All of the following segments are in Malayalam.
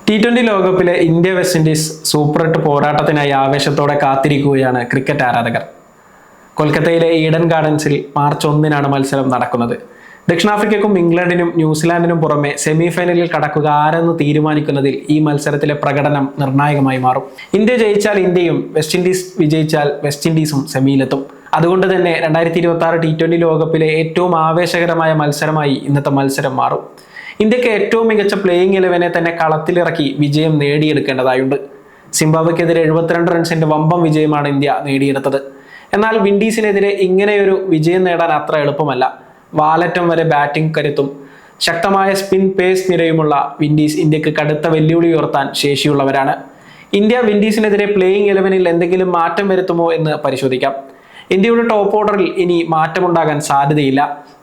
T20 ലോകകപ്പിലെ ഇന്ത്യ വെസ്റ്റ് ഇൻഡീസ് സൂപ്പർ 8 പോരാട്ടത്തിനായി ആവേശത്തോടെ കാത്തിരിക്കുകയാണ് ക്രിക്കറ്റ് ആരാധകർ. കൊൽക്കത്തയിലെ ഈഡൻ ഗാർഡൻസിൽ മാർച്ച് 1-നാണ് മത്സരം നടക്കുന്നത്. ദക്ഷിണാഫ്രിക്കയ്ക്കും ഇംഗ്ലണ്ടിനും ന്യൂസിലാൻഡിനും പുറമെ സെമി ഫൈനലിൽ കടക്കുക ആരെന്ന് തീരുമാനിക്കുന്നതിൽ ഈ മത്സരത്തിലെ പ്രകടനം നിർണായകമായി മാറും. ഇന്ത്യ ജയിച്ചാൽ ഇന്ത്യയും വെസ്റ്റ് ഇൻഡീസ് വിജയിച്ചാൽ വെസ്റ്റ് ഇൻഡീസും സെമിയിലെത്തും. അതുകൊണ്ട് തന്നെ 2026 T20 ലോകകപ്പിലെ ഏറ്റവും ആവേശകരമായ മത്സരമായി ഇന്നത്തെ മത്സരം മാറും. ഇന്ത്യക്ക് ഏറ്റവും മികച്ച പ്ലേയിങ് 11 തന്നെ കളത്തിലിറക്കി വിജയം നേടിയെടുക്കേണ്ടതായുണ്ട്. സിംബാബ്വെക്കെതിരെ 72 റൺസിന്റെ വമ്പം വിജയമാണ് ഇന്ത്യ നേടിയെടുത്തത്. എന്നാൽ വിൻഡീസിനെതിരെ ഇങ്ങനെയൊരു വിജയം നേടാൻ അത്ര എളുപ്പമല്ല. വാലറ്റം വരെ ബാറ്റിംഗ് കരുത്തും ശക്തമായ സ്പിൻ പേസ് നിരയുമുള്ള വിൻഡീസ് ഇന്ത്യക്ക് കടുത്ത വെല്ലുവിളി ഉയർത്താൻ ശേഷിയുള്ളവരാണ്. ഇന്ത്യ വിൻഡീസിനെതിരെ പ്ലേയിങ് 11-ൽ എന്തെങ്കിലും മാറ്റം വരുത്തുമോ എന്ന് പരിശോധിക്കാം. ഇന്ത്യയുടെ ടോപ്പ് ഓർഡറിൽ ഇനി മാറ്റമുണ്ടാകാൻ സാധ്യതയില്ല.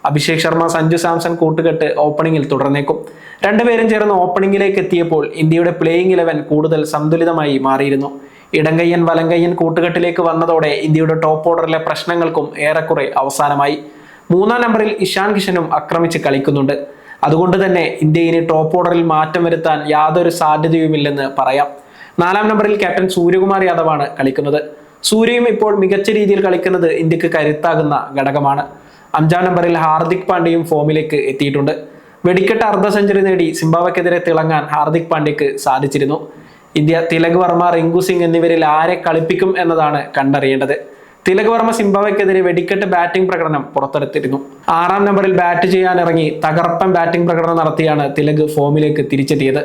അഭിഷേക് ശർമ്മ, സഞ്ജു സാംസൺ കൂട്ടുകെട്ട് ഓപ്പണിംഗിൽ തുടർന്നേക്കും. രണ്ടുപേരും ചേർന്ന് ഓപ്പണിംഗിലേക്ക് എത്തിയപ്പോൾ ഇന്ത്യയുടെ പ്ലേയിങ് 11 കൂടുതൽ സന്തുലിതമായി മാറിയിരുന്നു. ഇടങ്കയ്യൻ വലങ്കയ്യൻ കൂട്ടുകെട്ടിലേക്ക് വന്നതോടെ ഇന്ത്യയുടെ ടോപ്പ് ഓർഡറിലെ പ്രശ്നങ്ങൾക്കും ഏറെക്കുറെ അവസാനമായി. 3-ാം നമ്പറിൽ ഇഷാൻ കിഷനും ആക്രമിച്ച് കളിക്കുന്നുണ്ട്. അതുകൊണ്ട് തന്നെ ഇന്ത്യ ഇനി ടോപ്പ് ഓർഡറിൽ മാറ്റം വരുത്താൻ യാതൊരു സാധ്യതയുമില്ലെന്ന് പറയാം. 4-ാം നമ്പറിൽ ക്യാപ്റ്റൻ സൂര്യകുമാർ യാദവാണ് കളിക്കുന്നത്. സൂര്യയും ഇപ്പോൾ മികച്ച രീതിയിൽ കളിക്കുന്നത് ഇന്ത്യക്ക് കരുത്താകുന്ന ഘടകമാണ്. 5-ാം നമ്പറിൽ ഹാർദിക് പാണ്ഡ്യയും ഫോമിലേക്ക് എത്തിയിട്ടുണ്ട്. വെടിക്കെട്ട് അർദ്ധ സെഞ്ചുറി നേടി സിംബാബ്വെക്കെതിരെ തിളങ്ങാൻ ഹാർദിക് പാണ്ഡ്യക്ക് സാധിച്ചിരുന്നു. ഇന്ത്യ തിലക് വർമ്മ, റിങ്കു സിംഗ് എന്നിവരിൽ ആരെ കളിപ്പിക്കും എന്നതാണ് കണ്ടറിയേണ്ടത്. തിലക് വർമ്മ സിംബാബ്വെക്കെതിരെ വെടിക്കെട്ട് ബാറ്റിംഗ് പ്രകടനം പുറത്തെടുത്തിരുന്നു. 6-ാം നമ്പറിൽ ബാറ്റ് ചെയ്യാനിറങ്ങി തകർപ്പൻ ബാറ്റിംഗ് പ്രകടനം നടത്തിയാണ് തിലക് ഫോമിലേക്ക് തിരിച്ചെത്തിയത്.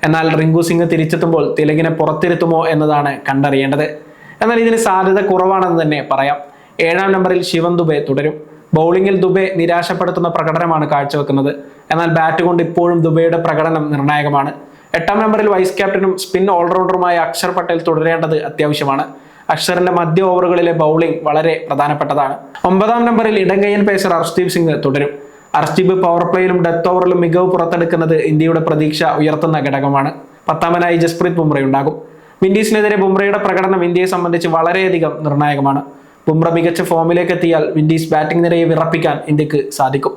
എന്നാൽ റിങ്കു സിംഗ് തിരിച്ചെത്തുമ്പോൾ തിലകിനെ പുറത്തിരുത്തുമോ എന്നതാണ് കണ്ടറിയേണ്ടത്. എന്നാൽ ഇതിന് സാധ്യത കുറവാണെന്ന് തന്നെ പറയാം. 7-ാം നമ്പറിൽ ശിവം ദുബെ തുടരും. ബൗളിംഗിൽ ദുബെ നിരാശപ്പെടുത്തുന്ന പ്രകടനമാണ് കാഴ്ചവെക്കുന്നത്. എന്നാൽ ബാറ്റ് കൊണ്ട് ഇപ്പോഴും ദുബെയുടെ പ്രകടനം നിർണായകമാണ്. 8-ാം നമ്പറിൽ വൈസ് ക്യാപ്റ്റനും സ്പിൻ ഓൾറൗണ്ടറുമായ അക്ഷർ പട്ടേൽ തുടരേണ്ടത് അത്യാവശ്യമാണ്. അക്ഷറിന്റെ മധ്യ ഓവറുകളിലെ ബൗളിംഗ് വളരെ പ്രധാനപ്പെട്ടതാണ്. 9-ാം നമ്പറിൽ ഇടങ്കയ്യൻ പേസർ അർഷ്ദീപ് സിംഗ് തുടരും. അർഷ്ദീപ് പവർ പ്ലേയിലും ഡെത്ത് ഓവറിലും മികവ് പുറത്തെടുക്കുന്നത് ഇന്ത്യയുടെ പ്രതീക്ഷ ഉയർത്തുന്ന ഘടകമാണ്. 10-ാമനായി ജസ്പ്രീത് ബുംറ ഉണ്ടാകും. വിൻഡീസിനെതിരെ ബുംറയുടെ പ്രകടനം ഇന്ത്യയെ സംബന്ധിച്ച് വളരെയധികം നിർണായകമാണ്. ബുംറ മികച്ച ഫോമിലേക്ക് എത്തിയാൽ വിൻഡീസ് ബാറ്റിംഗ് നിരയെ വിറപ്പിക്കാൻ ഇന്ത്യക്ക് സാധിക്കും.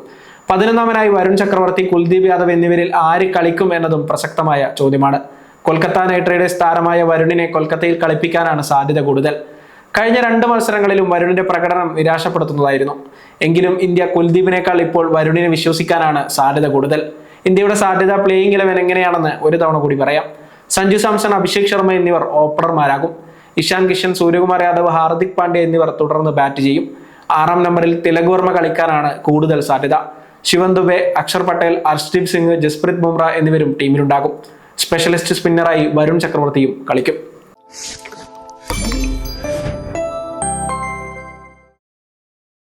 11-ാമനായി വരുൺ ചക്രവർത്തി, കുൽദീപ് യാദവ് എന്നിവരിൽ ആര് കളിക്കും എന്നതും പ്രസക്തമായ ചോദ്യമാണ്. കൊൽക്കത്ത നൈറ്റ് റൈഡേഴ്സ് താരമായ വരുണിനെ കൊൽക്കത്തയിൽ കളിപ്പിക്കാനാണ് സാധ്യത കൂടുതൽ. കഴിഞ്ഞ 2 മത്സരങ്ങളിലും വരുണിന്റെ പ്രകടനം നിരാശപ്പെടുത്തുന്നതായിരുന്നു. എങ്കിലും ഇന്ത്യ കുൽദീപിനേക്കാൾ ഇപ്പോൾ വരുണിനെ വിശ്വസിക്കാനാണ് സാധ്യത കൂടുതൽ. ഇന്ത്യയുടെ സാധ്യത പ്ലേയിങ് 11 എങ്ങനെയാണെന്ന് ഒരു തവണ കൂടി പറയാം. സഞ്ജു സാംസൺ, അഭിഷേക് ശർമ്മ എന്നിവർ ഓപ്പണർമാരാകും. ഇഷാൻ കിഷൻ, സൂര്യകുമാർ യാദവ്, ഹാർദിക് പാണ്ഡ്യ എന്നിവർ തുടർന്ന് ബാറ്റ് ചെയ്യും. 6-ാം നമ്പറിൽ തിലക് വർമ്മ കളിക്കാനാണ് കൂടുതൽ സാധ്യത. ശിവം ദുബെ, അക്ഷർ പട്ടേൽ, അർഷ്ദീപ് സിംഗ്, ജസ്പ്രീത് ബുംറ എന്നിവരും ടീമിലുണ്ടാകും. സ്പെഷ്യലിസ്റ്റ് സ്പിന്നറായി വരുൺ ചക്രവർത്തിയും കളിക്കും.